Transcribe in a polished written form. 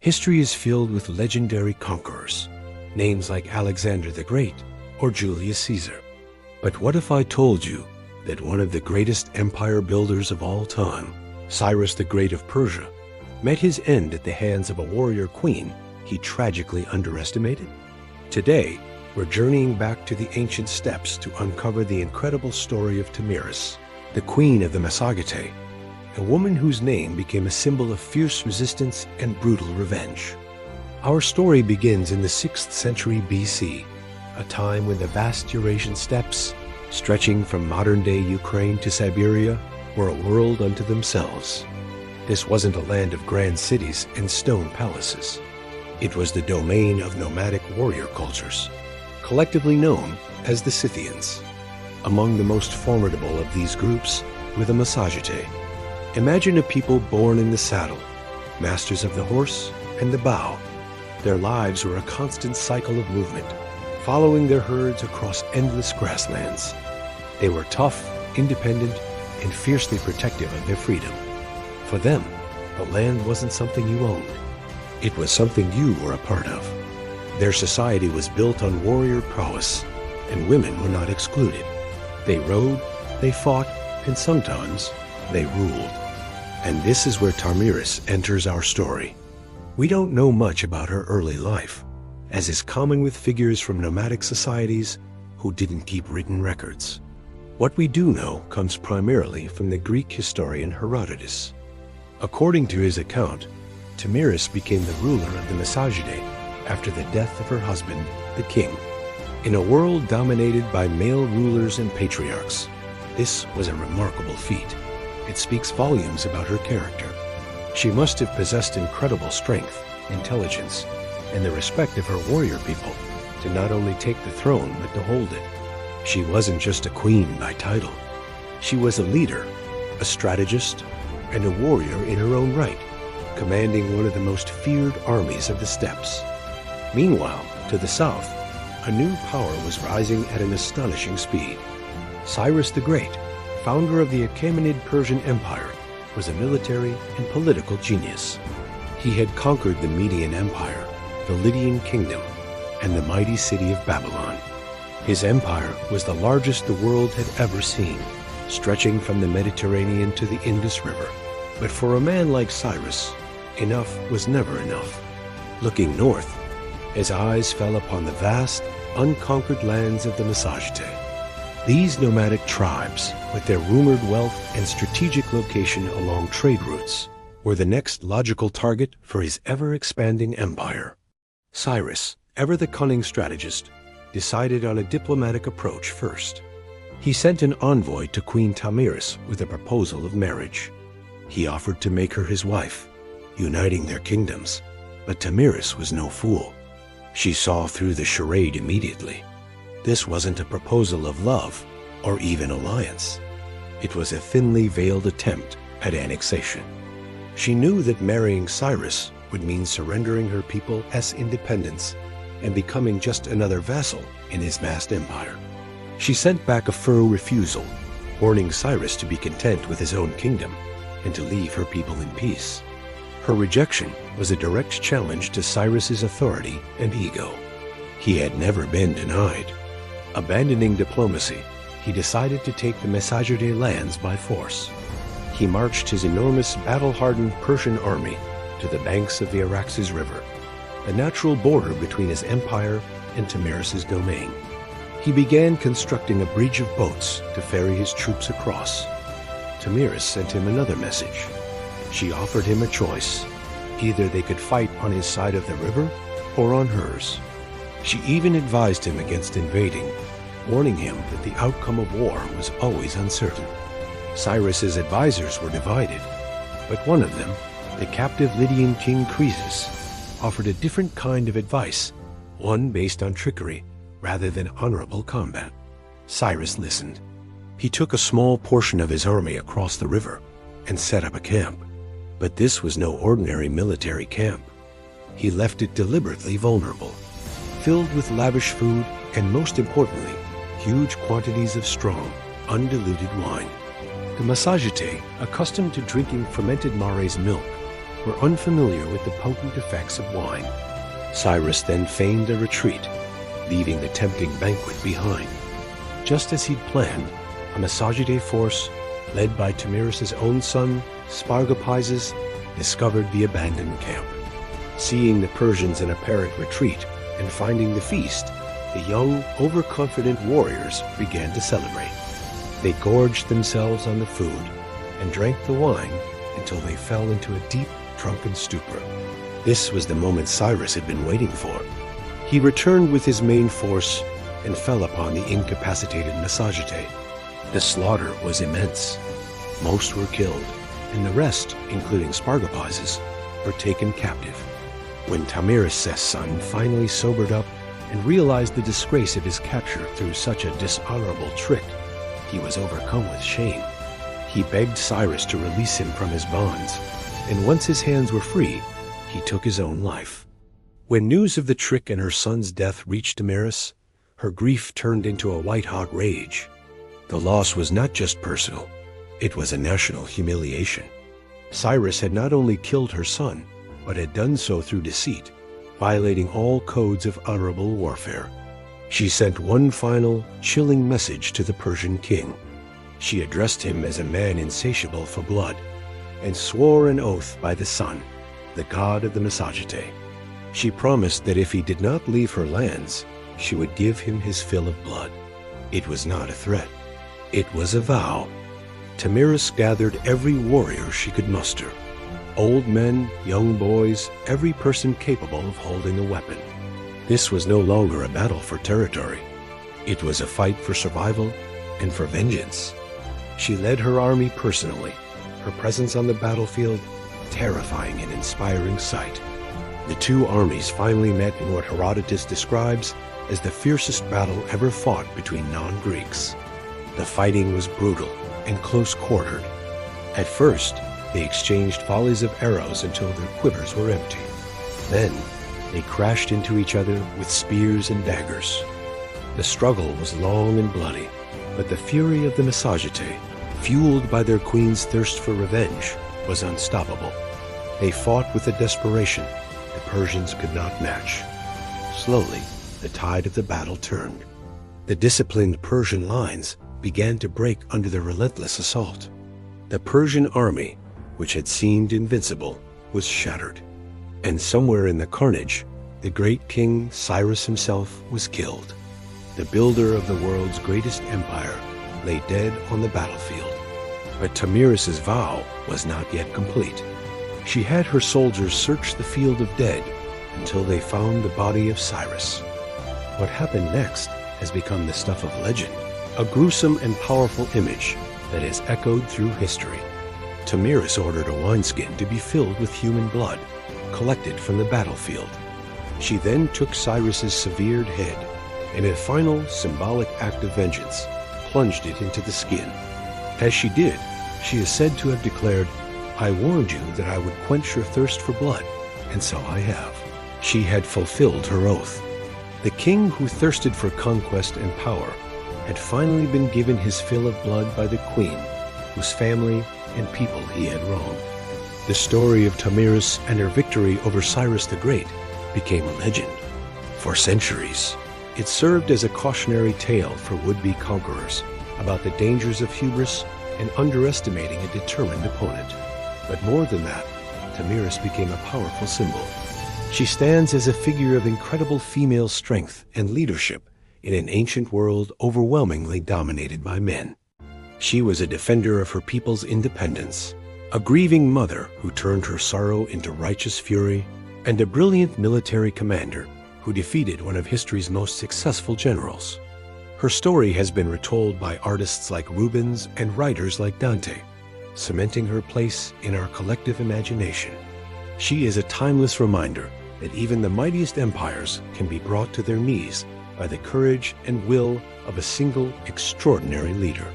History is filled with legendary conquerors, names like Alexander the Great or Julius Caesar. But what if I told you that one of the greatest empire builders of all time, Cyrus the Great of Persia, met his end at the hands of a warrior queen he tragically underestimated? Today, we're journeying back to the ancient steppes to uncover the incredible story of Tomyris, the queen of the Massagetae, a woman whose name became a symbol of fierce resistance and brutal revenge. Our story begins in the 6th century BC, a time when the vast Eurasian steppes, stretching from modern-day Ukraine to Siberia, were a world unto themselves. This wasn't a land of grand cities and stone palaces. It was the domain of nomadic warrior cultures, collectively known as the Scythians. Among the most formidable of these groups were the Massagetae. Imagine a people born in the saddle, masters of the horse and the bow. Their lives were a constant cycle of movement, following their herds across endless grasslands. They were tough, independent, and fiercely protective of their freedom. For them, the land wasn't something you owned. It was something you were a part of. Their society was built on warrior prowess, and women were not excluded. They rode, they fought, and sometimes they ruled. And this is where Tomyris enters our story. We don't know much about her early life, as is common with figures from nomadic societies who didn't keep written records. What we do know comes primarily from the Greek historian Herodotus. According to his account, Tomyris became the ruler of the Massagetae after the death of her husband, the king. In a world dominated by male rulers and patriarchs, this was a remarkable feat. It speaks volumes about her character. She must have possessed incredible strength, intelligence, and the respect of her warrior people to not only take the throne but to hold it. She wasn't just a queen by title. She was a leader, a strategist, and a warrior in her own right, commanding one of the most feared armies of the steppes. Meanwhile, to the south, a new power was rising at an astonishing speed. Cyrus the Great, founder of the Achaemenid Persian Empire, was a military and political genius. He had conquered the Median Empire, the Lydian Kingdom, and the mighty city of Babylon. His empire was the largest the world had ever seen, stretching from the Mediterranean to the Indus River. But for a man like Cyrus, enough was never enough. Looking north, his eyes fell upon the vast, unconquered lands of the Massagetae. These nomadic tribes, with their rumored wealth and strategic location along trade routes, were the next logical target for his ever-expanding empire. Cyrus, ever the cunning strategist, decided on a diplomatic approach first. He sent an envoy to Queen Tomyris with a proposal of marriage. He offered to make her his wife, uniting their kingdoms. But Tomyris was no fool. She saw through the charade immediately. This wasn't a proposal of love or even alliance. It was a thinly veiled attempt at annexation. She knew that marrying Cyrus would mean surrendering her people as independents and becoming just another vassal in his vast empire. She sent back a firm refusal, warning Cyrus to be content with his own kingdom and to leave her people in peace. Her rejection was a direct challenge to Cyrus's authority and ego. He had never been denied. Abandoning diplomacy, he decided to take the Massagetae lands by force. He marched his enormous battle-hardened Persian army to the banks of the Araxes River, a natural border between his empire and Tomyris's domain. He began constructing a bridge of boats to ferry his troops across. Tomyris sent him another message. She offered him a choice. Either they could fight on his side of the river or on hers. She even advised him against invading, warning him that the outcome of war was always uncertain. Cyrus's advisors were divided, but one of them, the captive Lydian king Croesus, offered a different kind of advice, one based on trickery rather than honorable combat. Cyrus listened. He took a small portion of his army across the river and set up a camp. But this was no ordinary military camp. He left it deliberately vulnerable, filled with lavish food and, most importantly, huge quantities of strong, undiluted wine. The Massagetae, accustomed to drinking fermented mare's milk, were unfamiliar with the potent effects of wine. Cyrus then feigned a retreat, leaving the tempting banquet behind. Just as he'd planned, a Massagetae force, led by Tomyris' own son, Spargopises, discovered the abandoned camp. Seeing the Persians in apparent retreat and finding the feast, the young, overconfident warriors began to celebrate. They gorged themselves on the food and drank the wine until they fell into a deep, drunken stupor. This was the moment Cyrus had been waiting for. He returned with his main force and fell upon the incapacitated Massagetae. The slaughter was immense. Most were killed, and the rest, including Spargopises, were taken captive. When Tomyris' son finally sobered up and realized the disgrace of his capture through such a dishonorable trick, he was overcome with shame. He begged Cyrus to release him from his bonds, and once his hands were free, he took his own life. When news of the trick and her son's death reached Tomyris, her grief turned into a white-hot rage. The loss was not just personal, it was a national humiliation. Cyrus had not only killed her son, but had done so through deceit, violating all codes of honorable warfare. She sent one final, chilling message to the Persian king. She addressed him as a man insatiable for blood, and swore an oath by the sun, the god of the Massagetae. She promised that if he did not leave her lands, she would give him his fill of blood. It was not a threat. It was a vow. Tomyris gathered every warrior she could muster. Old men, young boys, every person capable of holding a weapon. This was no longer a battle for territory. It was a fight for survival and for vengeance. She led her army personally, her presence on the battlefield terrifying and inspiring sight. The two armies finally met in what Herodotus describes as the fiercest battle ever fought between non-Greeks. The fighting was brutal and close-quartered. At first, they exchanged volleys of arrows until their quivers were empty. Then, they crashed into each other with spears and daggers. The struggle was long and bloody, but the fury of the Massagetae, fueled by their queen's thirst for revenge, was unstoppable. They fought with a desperation the Persians could not match. Slowly, the tide of the battle turned. The disciplined Persian lines began to break under the relentless assault. The Persian army, which had seemed invincible, was shattered. And somewhere in the carnage, the great king Cyrus himself was killed. The builder of the world's greatest empire lay dead on the battlefield. But Tomyris' vow was not yet complete. She had her soldiers search the field of dead until they found the body of Cyrus. What happened next has become the stuff of legend, a gruesome and powerful image that has echoed through history. Tomyris ordered a wineskin to be filled with human blood, collected from the battlefield. She then took Cyrus's severed head, and in a final symbolic act of vengeance, plunged it into the skin. As she did, she is said to have declared, "I warned you that I would quench your thirst for blood, and so I have." She had fulfilled her oath. The king who thirsted for conquest and power had finally been given his fill of blood by the queen, whose family and people he had wronged. The story of Tomyris and her victory over Cyrus the Great became a legend. For centuries, it served as a cautionary tale for would-be conquerors about the dangers of hubris and underestimating a determined opponent. But more than that, Tomyris became a powerful symbol. She stands as a figure of incredible female strength and leadership in an ancient world overwhelmingly dominated by men. She was a defender of her people's independence, a grieving mother who turned her sorrow into righteous fury, and a brilliant military commander who defeated one of history's most successful generals. Her story has been retold by artists like Rubens and writers like Dante, cementing her place in our collective imagination. She is a timeless reminder that even the mightiest empires can be brought to their knees by the courage and will of a single extraordinary leader.